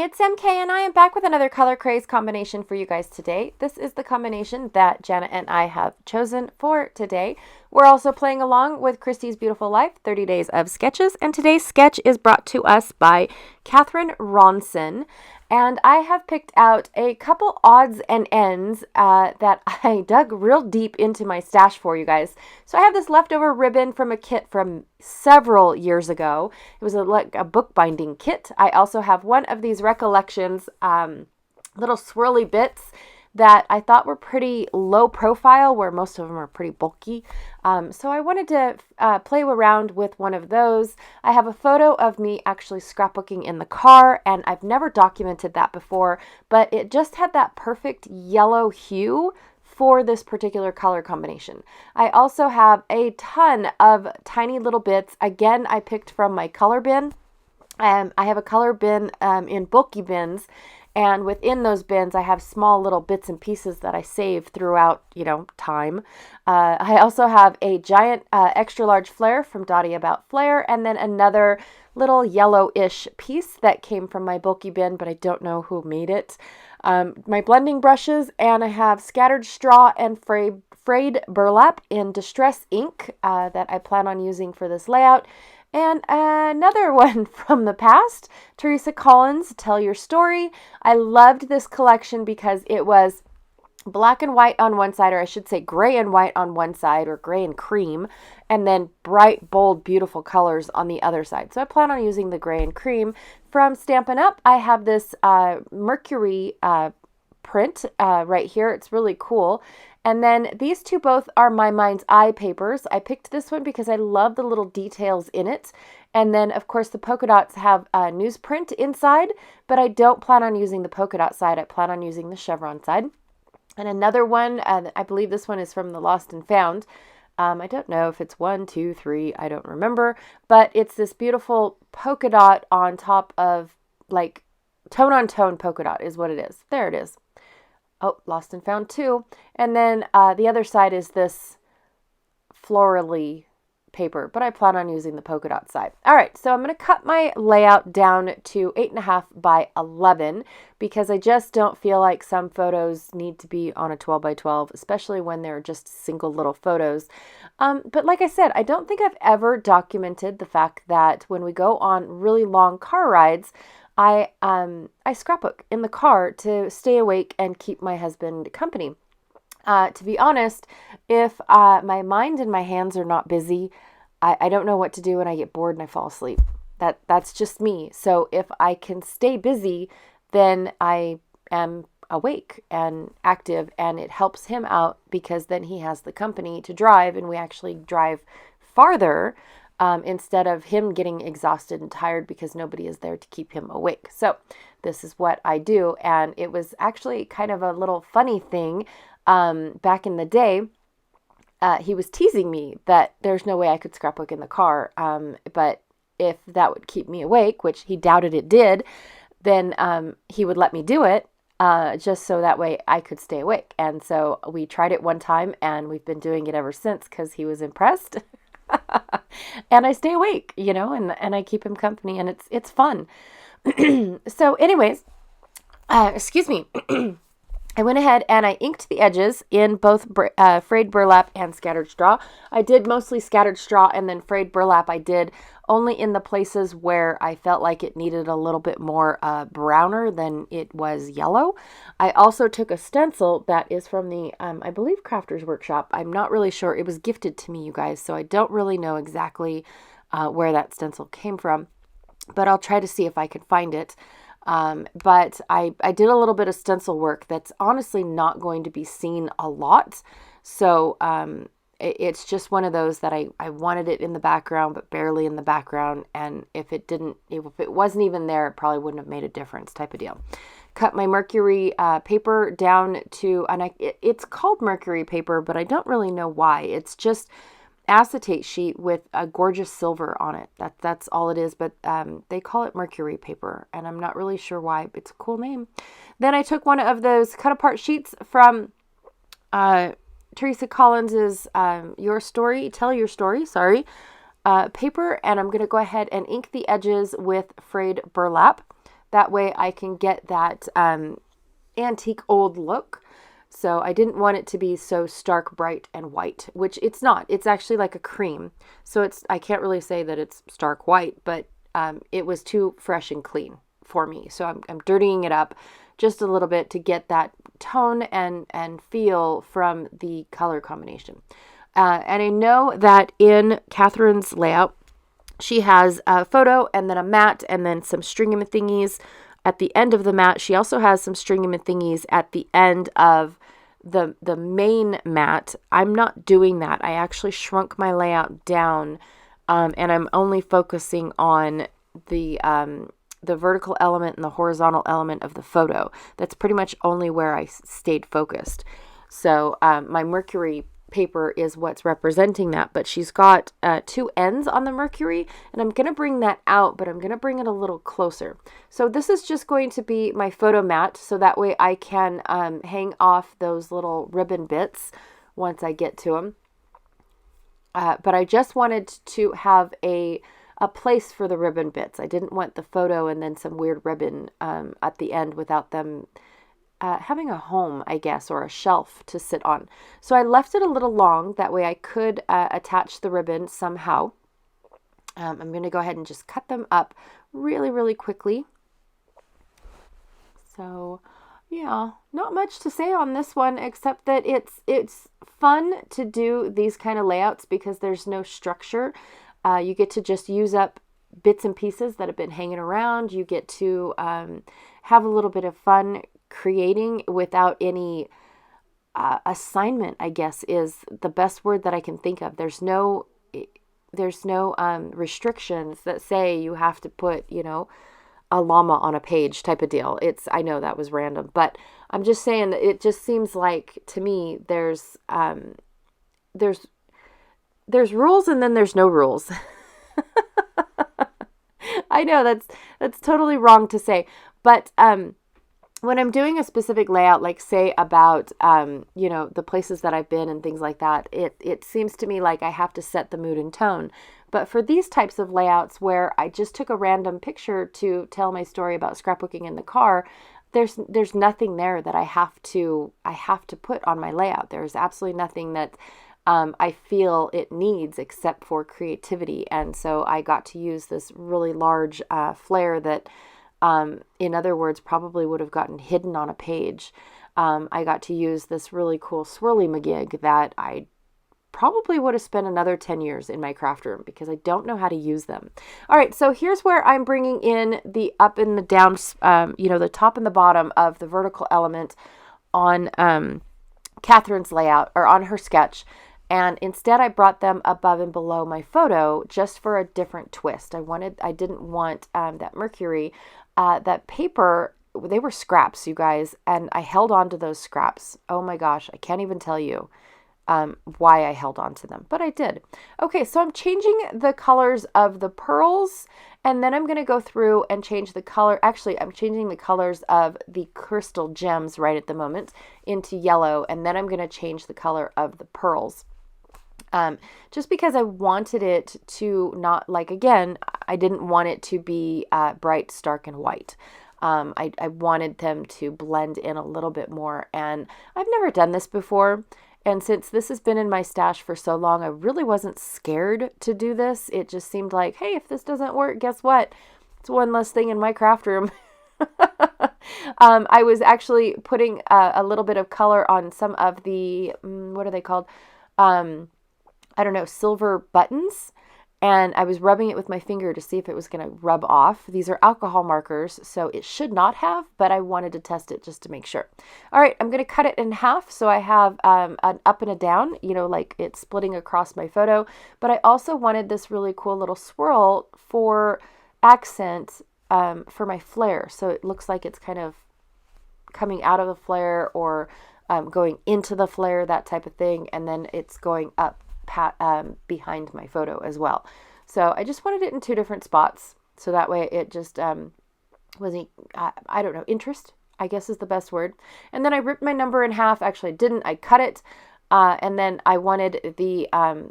it's MK and I am back with another Color Craze combination for you guys today. This is the combination that Janet and I have chosen for today. We're also playing along with Christy's Beautiful Life, 30 Days of Sketches, and today's sketch is brought to us by Catherine Ronson. And I have picked out a couple odds and ends that I dug real deep into my stash for you guys. So I have this leftover ribbon from a kit from several years ago. It was like a bookbinding kit. I also have one of these recollections, little swirly bits that I thought were pretty low profile, where most of them are pretty bulky. So I wanted to play around with one of those. I have a photo of me actually scrapbooking in the car, and I've never documented that before, but it just had that perfect yellow hue for this particular color combination. I also have a ton of tiny little bits. Again, I picked from my color bin. I have a color bin in bulky bins, and within those bins, I have small little bits and pieces that I save throughout, time. I also have a giant extra large flare from Dottie About Flare, and then another little yellowish piece that came from my bulky bin, but I don't know who made it. My blending brushes, and I have scattered straw and frayed burlap in distress ink that I plan on using for this layout. And another one from the past, Teresa Collins' Tell Your Story. I loved this collection because it was black and white on one side, or I should say gray and white on one side, or gray and cream, and then bright, bold, beautiful colors on the other side. So I plan on using the gray and cream. From Stampin' Up, I have this Mercury print right here. It's really cool. And then these two both are my Mind's Eye papers. I picked this one because I love the little details in it. And then, of course, the polka dots have newsprint inside, but I don't plan on using the polka dot side. I plan on using the chevron side. And another one, I believe this one is from the Lost and Found. I don't know if it's 1, 2, 3, I don't remember. But it's this beautiful polka dot on top of, like, tone-on-tone polka dot is what it is. There it is. Oh, Lost and Found 2. And then the other side is this florally paper, but I plan on using the polka dot side. All right, so I'm going to cut my layout down to 8.5 by 11 because I just don't feel like some photos need to be on a 12 by 12, especially when they're just single little photos. But like I said, I don't think I've ever documented the fact that when we go on really long car rides, I scrapbook in the car to stay awake and keep my husband company. To be honest, if my mind and my hands are not busy, I don't know what to do and I get bored and I fall asleep. That's just me. So if I can stay busy, then I am awake and active, and it helps him out because then he has the company to drive, and we actually drive farther instead of him getting exhausted and tired because nobody is there to keep him awake. So this is what I do. And it was actually kind of a little funny thing. Back in the day, he was teasing me that there's no way I could scrapbook in the car. But if that would keep me awake, which he doubted it did, then he would let me do it just so that way I could stay awake. And so we tried it one time, and we've been doing it ever since because he was impressed. And I stay awake, and I keep him company, and it's fun. So anyways, excuse me. I went ahead and I inked the edges in both frayed burlap and scattered straw. I did mostly scattered straw, and then frayed burlap I did only in the places where I felt like it needed a little bit more browner than it was yellow. I also took a stencil that is from the, I believe, Crafters Workshop. I'm not really sure. It was gifted to me, you guys, so I don't really know exactly where that stencil came from, but I'll try to see if I can find it. But I did a little bit of stencil work that's honestly not going to be seen a lot. So it's just one of those that I wanted it in the background, but barely in the background. And if it wasn't even there, it probably wouldn't have made a difference type of deal. Cut my Mercury paper down to, and it's called Mercury paper, but I don't really know why. It's just acetate sheet with a gorgeous silver on it. That's all it is, but they call it Mercury paper, and I'm not really sure why. It's a cool name. Then I took one of those cut apart sheets from Teresa Collins's Tell Your Story, paper, and I'm going to go ahead and ink the edges with frayed burlap. That way I can get that antique old look. So I didn't want it to be so stark, bright, and white, which it's not. It's actually like a cream. So I can't really say that it's stark white, but it was too fresh and clean for me. So I'm dirtying it up just a little bit to get that tone and feel from the color combination. And I know that in Catherine's layout, she has a photo and then a mat and then some stringy-thingies at the end of the mat. She also has some stringy-thingies at the end of the main mat. I'm not doing that. I actually shrunk my layout down, and I'm only focusing on the vertical element and the horizontal element of the photo. That's pretty much only where I stayed focused. So my Mercury paper is what's representing that, but she's got two ends on the Mercury, and I'm going to bring that out, but I'm going to bring it a little closer. So this is just going to be my photo mat, so that way I can hang off those little ribbon bits once I get to them. But I just wanted to have a place for the ribbon bits. I didn't want the photo and then some weird ribbon at the end without them having a home, I guess, or a shelf to sit on. So I left it a little long. That way I could attach the ribbon somehow. I'm going to go ahead and just cut them up really, really quickly. So yeah, not much to say on this one, except that it's fun to do these kind of layouts because there's no structure. You get to just use up bits and pieces that have been hanging around. You get to have a little bit of fun creating without any assignment, I guess, is the best word that I can think of. There's no restrictions that say you have to put, a llama on a page type of deal. I know that was random, but I'm just saying that it just seems like to me there's rules and then there's no rules. I know that's totally wrong to say, but when I'm doing a specific layout, like say about, the places that I've been and things like that, it seems to me like I have to set the mood and tone. But for these types of layouts where I just took a random picture to tell my story about scrapbooking in the car, there's nothing there that I have to put on my layout. There's absolutely nothing that I feel it needs except for creativity. And so I got to use this really large flare that in other words, probably would have gotten hidden on a page. I got to use this really cool swirly magig that I probably would have spent another 10 years in my craft room because I don't know how to use them. All right, so here's where I'm bringing in the up and the down, the top and the bottom of the vertical element on Catherine's layout or on her sketch. And instead I brought them above and below my photo just for a different twist. I didn't want that Mercury, that paper, they were scraps, you guys, and I held on to those scraps. Oh my gosh, I can't even tell you why I held on to them, but I did. Okay, so I'm changing the colors of the pearls, and then I'm going to go through and change the color. Actually, I'm changing the colors of the crystal gems right at the moment into yellow, and then I'm going to change the color of the pearls. Just because I wanted it to not, again, I didn't want it to be bright, stark, and white. I wanted them to blend in a little bit more, and I've never done this before. And since this has been in my stash for so long, I really wasn't scared to do this. It just seemed like, hey, if this doesn't work, guess what? It's one less thing in my craft room. I was actually putting a little bit of color on some of the, what are they called? I don't know, silver buttons. And I was rubbing it with my finger to see if it was going to rub off. These are alcohol markers, so it should not have, but I wanted to test it just to make sure. All right, I'm going to cut it in half so I have an up and a down, like it's splitting across my photo. But I also wanted this really cool little swirl for accent for my flare. So it looks like it's kind of coming out of the flare or going into the flare, that type of thing. And then it's going up behind my photo as well. So I just wanted it in two different spots. So that way it just wasn't, I don't know, interest, I guess is the best word. And then I ripped my number in half. Actually, I didn't. I cut it. And then I wanted the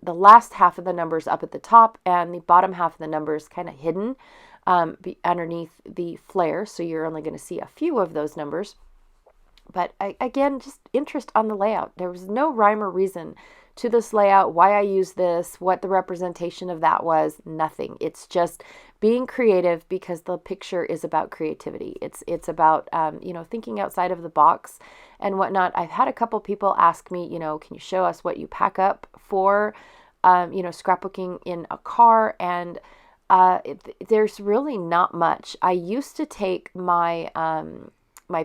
last half of the numbers up at the top and the bottom half of the numbers kind of hidden. underneath the flare, so you're only going to see a few of those numbers. But again, just interest on the layout. There was no rhyme or reason to this layout, why I use this, what the representation of that was, nothing. It's just being creative because the picture is about creativity. It's about, thinking outside of the box and whatnot. I've had a couple people ask me, can you show us what you pack up for, scrapbooking in a car? And there's really not much. I used to take my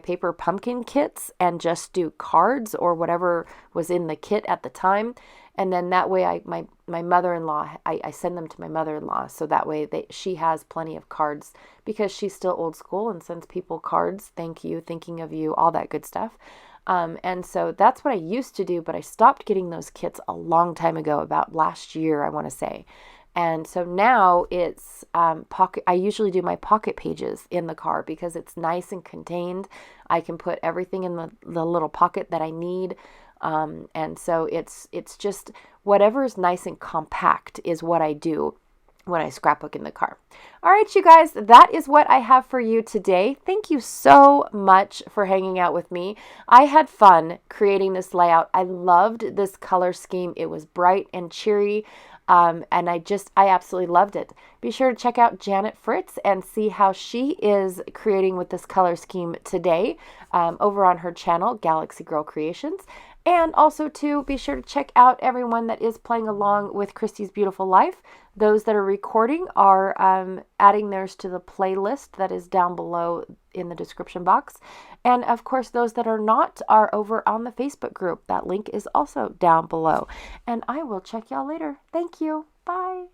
paper pumpkin kits and just do cards or whatever was in the kit at the time. And then that way my mother-in-law, I send them to my mother-in-law. So that way she has plenty of cards because she's still old school and sends people cards. Thank you, thinking of you, all that good stuff. And so that's what I used to do, but I stopped getting those kits a long time ago, about last year, I want to say. And so now it's pocket. I usually do my pocket pages in the car because it's nice and contained. I can put everything in the little pocket that I need. And so it's just whatever is nice and compact is what I do when I scrapbook in the car. All right, you guys, that is what I have for you today. Thank you so much for hanging out with me. I had fun creating this layout. I loved this color scheme. It was bright and cheery. And I absolutely loved it. Be sure to check out Janet Fritz and see how she is creating with this color scheme today over on her channel, Galaxy Girl Creations. And also to be sure to check out everyone that is playing along with Christy's Beautiful Life. Those that are recording are adding theirs to the playlist that is down below in the description box. And of course, those that are not are over on the Facebook group. That link is also down below. And I will check y'all later. Thank you. Bye.